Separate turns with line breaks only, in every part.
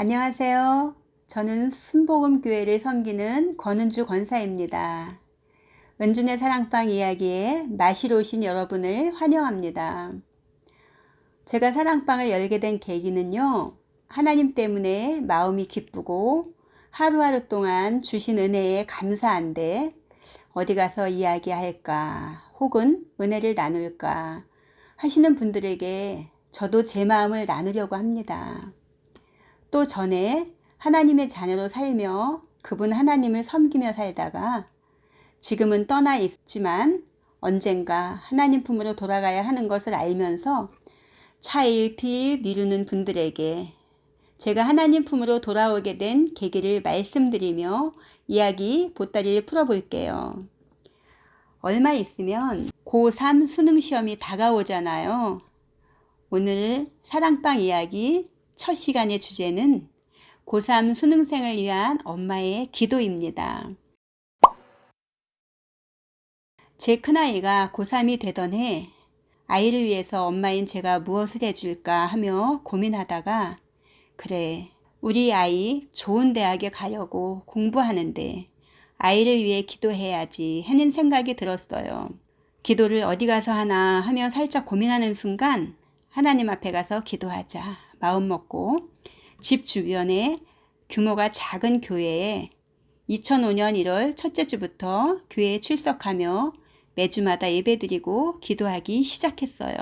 안녕하세요. 저는 순복음교회를 섬기는 권은주 권사입니다. 은준의 사랑방 이야기에 마시러 오신 여러분을 환영합니다. 제가 사랑방을 열게 된 계기는요, 하나님 때문에 마음이 기쁘고 하루하루 동안 주신 은혜에 감사한데 어디 가서 이야기할까 혹은 은혜를 나눌까 하시는 분들에게 저도 제 마음을 나누려고 합니다. 또 전에 하나님의 자녀로 살며 그분 하나님을 섬기며 살다가 지금은 떠나 있지만 언젠가 하나님 품으로 돌아가야 하는 것을 알면서 차일피일 미루는 분들에게 제가 하나님 품으로 돌아오게 된 계기를 말씀드리며 이야기 보따리를 풀어볼게요. 얼마 있으면 고3 수능시험이 다가오잖아요. 오늘 사랑방 이야기 첫 시간의 주제는 고3 수능생을 위한 엄마의 기도입니다. 제 큰아이가 고3이 되던 해 아이를 위해서 엄마인 제가 무엇을 해줄까 하며 고민하다가 그래, 우리 아이 좋은 대학에 가려고 공부하는데 아이를 위해 기도해야지 하는 생각이 들었어요. 기도를 어디 가서 하나 하며 살짝 고민하는 순간 하나님 앞에 가서 기도하자 마음 먹고 집 주변에 규모가 작은 교회에 2005년 1월 첫째 주부터 교회에 출석하며 매주마다 예배드리고 기도하기 시작했어요.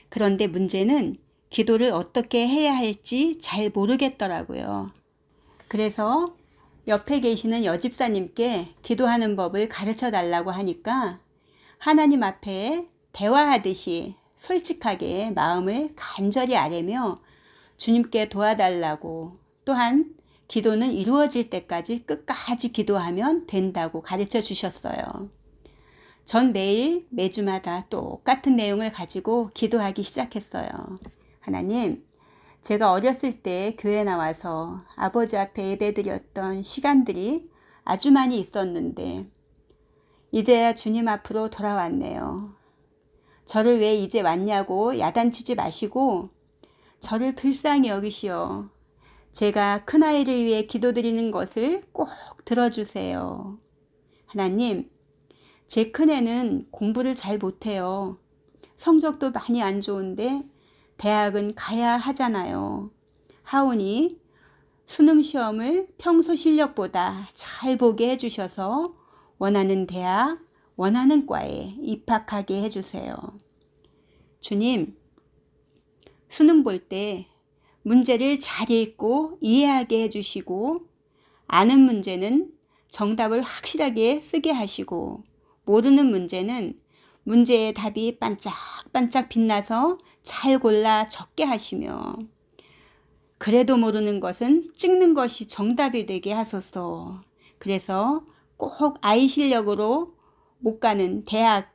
그런데 문제는 기도를 어떻게 해야 할지 잘 모르겠더라고요. 그래서 옆에 계시는 여집사님께 기도하는 법을 가르쳐 달라고 하니까 하나님 앞에 대화하듯이 솔직하게 마음을 간절히 아뢰며 주님께 도와달라고 또한 기도는 이루어질 때까지 끝까지 기도하면 된다고 가르쳐 주셨어요. 전 매일 매주마다 똑같은 내용을 가지고 기도하기 시작했어요. 하나님, 제가 어렸을 때 교회 나와서 아버지 앞에 예배드렸던 시간들이 아주 많이 있었는데 이제야 주님 앞으로 돌아왔네요. 저를 왜 이제 왔냐고 야단치지 마시고 저를 불쌍히 여기시어 제가 큰아이를 위해 기도드리는 것을 꼭 들어주세요. 하나님, 제 큰애는 공부를 잘 못해요. 성적도 많이 안 좋은데 대학은 가야 하잖아요. 하오니 수능 시험을 평소 실력보다 잘 보게 해주셔서 원하는 대학, 원하는 과에 입학하게 해주세요. 주님, 수능 볼 때 문제를 잘 읽고 이해하게 해주시고 아는 문제는 정답을 확실하게 쓰게 하시고 모르는 문제는 문제의 답이 반짝반짝 빛나서 잘 골라 적게 하시며 그래도 모르는 것은 찍는 것이 정답이 되게 하소서. 그래서 꼭 아이 실력으로 못 가는 대학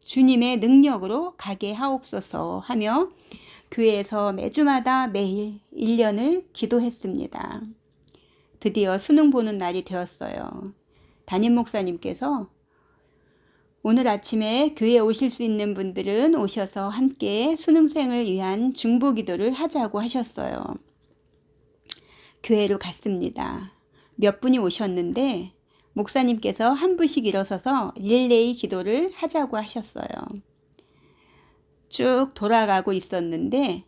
주님의 능력으로 가게 하옵소서 하며 교회에서 매주마다 매일 1년을 기도했습니다. 드디어 수능 보는 날이 되었어요. 담임 목사님께서 오늘 아침에 교회에 오실 수 있는 분들은 오셔서 함께 수능생을 위한 중보기도를 하자고 하셨어요. 교회로 갔습니다. 몇 분이 오셨는데 목사님께서 한 분씩 일어서서 릴레이 기도를 하자고 하셨어요. 쭉 돌아가고 있었는데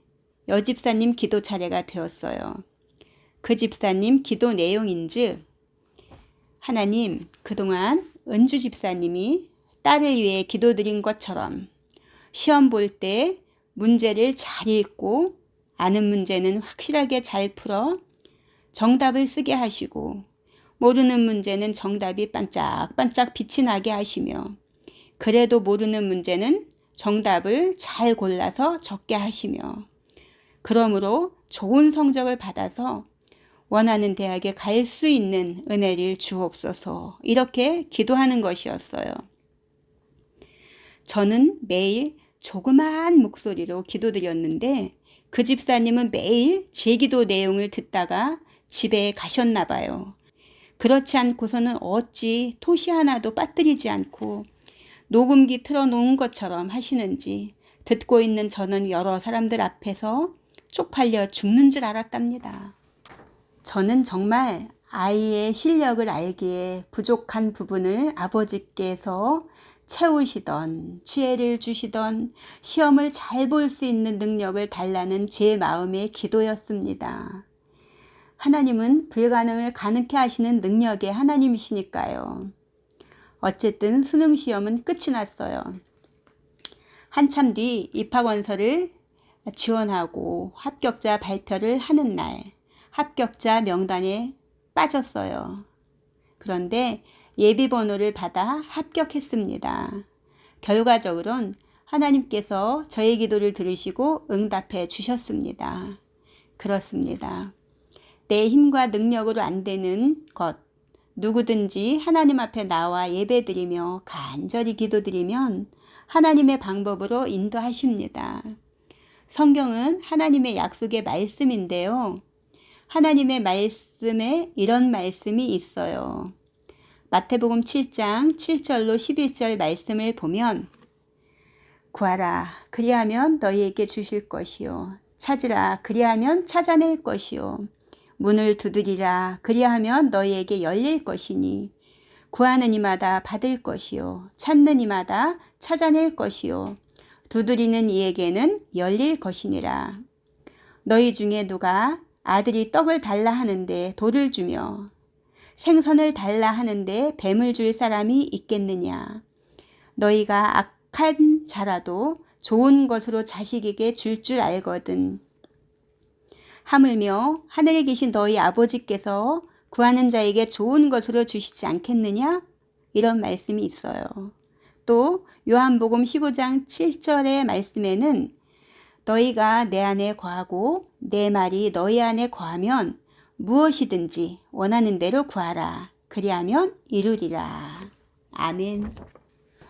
여집사님 기도 차례가 되었어요. 그 집사님 기도 내용인즉 하나님, 그동안 은주 집사님이 딸을 위해 기도드린 것처럼 시험 볼 때 문제를 잘 읽고 아는 문제는 확실하게 잘 풀어 정답을 쓰게 하시고 모르는 문제는 정답이 반짝반짝 빛이 나게 하시며 그래도 모르는 문제는 정답을 잘 골라서 적게 하시며 그러므로 좋은 성적을 받아서 원하는 대학에 갈 수 있는 은혜를 주옵소서 이렇게 기도하는 것이었어요. 저는 매일 조그마한 목소리로 기도드렸는데 그 집사님은 매일 제 기도 내용을 듣다가 집에 가셨나 봐요. 그렇지 않고서는 어찌 토시 하나도 빠뜨리지 않고 녹음기 틀어놓은 것처럼 하시는지 듣고 있는 저는 여러 사람들 앞에서 쪽팔려 죽는 줄 알았답니다. 저는 정말 아이의 실력을 알기에 부족한 부분을 아버지께서 채우시던, 지혜를 주시던, 시험을 잘 볼 수 있는 능력을 달라는 제 마음의 기도였습니다. 하나님은 불가능을 가능케 하시는 능력의 하나님이시니까요. 어쨌든 수능 시험은 끝이 났어요. 한참 뒤 입학원서를 지원하고 합격자 발표를 하는 날, 합격자 명단에 빠졌어요. 그런데 예비번호를 받아 합격했습니다. 결과적으로는 하나님께서 저의 기도를 들으시고 응답해 주셨습니다. 그렇습니다. 내 힘과 능력으로 안 되는 것, 누구든지 하나님 앞에 나와 예배드리며 간절히 기도드리면 하나님의 방법으로 인도하십니다. 성경은 하나님의 약속의 말씀인데요. 하나님의 말씀에 이런 말씀이 있어요. 마태복음 7장 7절로 11절 말씀을 보면 구하라 그리하면 너희에게 주실 것이요 찾으라 그리하면 찾아낼 것이요 문을 두드리라 그리하면 너희에게 열릴 것이니 구하는 이마다 받을 것이요 찾는 이마다 찾아낼 것이요 두드리는 이에게는 열릴 것이니라. 너희 중에 누가 아들이 떡을 달라 하는데 돌을 주며 생선을 달라 하는데 뱀을 줄 사람이 있겠느냐. 너희가 악한 자라도 좋은 것으로 자식에게 줄 줄 알거든. 하물며 하늘에 계신 너희 아버지께서 구하는 자에게 좋은 것으로 주시지 않겠느냐? 이런 말씀이 있어요. 또 요한복음 15장 7절의 말씀에는 너희가 내 안에 거하고 내 말이 너희 안에 거하면 무엇이든지 원하는 대로 구하라. 그리하면 이루리라. 아멘.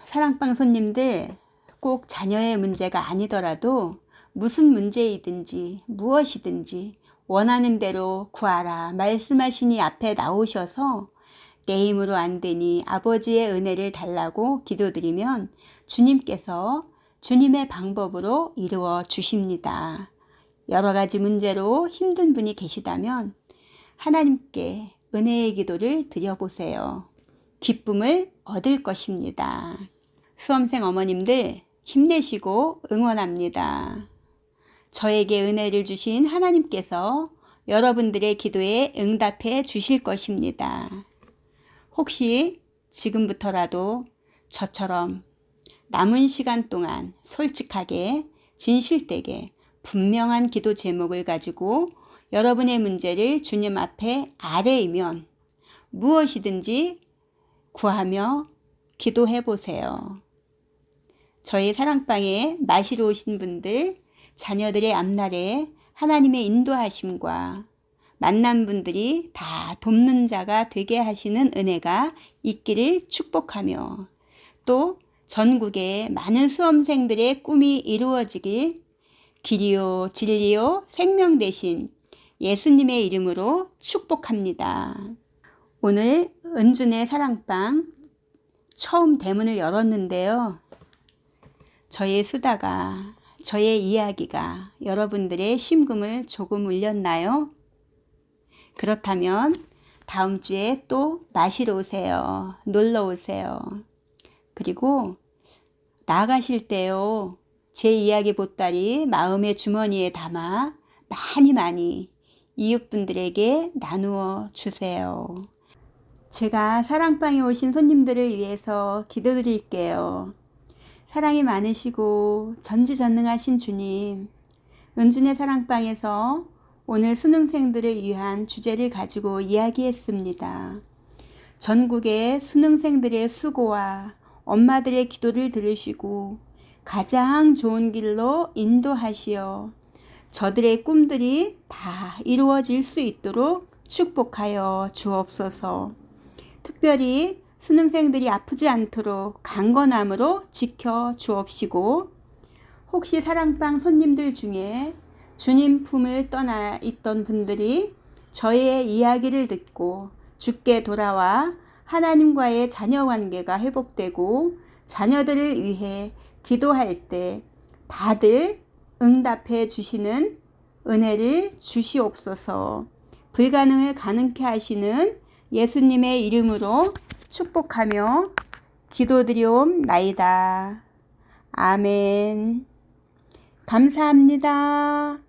사랑방 손님들, 꼭 자녀의 문제가 아니더라도 무슨 문제이든지 무엇이든지 원하는 대로 구하라 말씀하시니 앞에 나오셔서 내 힘으로 안 되니 아버지의 은혜를 달라고 기도드리면 주님께서 주님의 방법으로 이루어 주십니다. 여러 가지 문제로 힘든 분이 계시다면 하나님께 은혜의 기도를 드려보세요. 기쁨을 얻을 것입니다. 수험생 어머님들 힘내시고 응원합니다. 저에게 은혜를 주신 하나님께서 여러분들의 기도에 응답해 주실 것입니다. 혹시 지금부터라도 저처럼 남은 시간 동안 솔직하게 진실되게 분명한 기도 제목을 가지고 여러분의 문제를 주님 앞에 아뢰이면 무엇이든지 구하며 기도해 보세요. 저희 사랑방에 마시러 오신 분들, 자녀들의 앞날에 하나님의 인도하심과 만난 분들이 다 돕는 자가 되게 하시는 은혜가 있기를 축복하며 또 전국의 많은 수험생들의 꿈이 이루어지길 길이요 진리요 생명 되신 예수님의 이름으로 축복합니다. 오늘 은준의 사랑방 처음 대문을 열었는데요. 저의 수다가, 저의 이야기가 여러분들의 심금을 조금 울렸나요? 그렇다면 다음 주에 또 마시러 오세요. 놀러 오세요. 그리고 나가실 때요. 제 이야기 보따리 마음의 주머니에 담아 많이 이웃분들에게 나누어 주세요. 제가 사랑방에 오신 손님들을 위해서 기도드릴게요. 사랑이 많으시고 전지전능하신 주님, 은준의 사랑방에서 오늘 수능생들을 위한 주제를 가지고 이야기했습니다. 전국의 수능생들의 수고와 엄마들의 기도를 들으시고 가장 좋은 길로 인도하시어 저들의 꿈들이 다 이루어질 수 있도록 축복하여 주옵소서. 특별히 수능생들이 아프지 않도록 강건함으로 지켜 주옵시고 혹시 사랑방 손님들 중에 주님 품을 떠나 있던 분들이 저의 이야기를 듣고 주께 돌아와 하나님과의 자녀 관계가 회복되고 자녀들을 위해 기도할 때 다들 응답해 주시는 은혜를 주시옵소서. 불가능을 가능케 하시는 예수님의 이름으로 축복하며 기도드리옵나이다. 아멘. 감사합니다.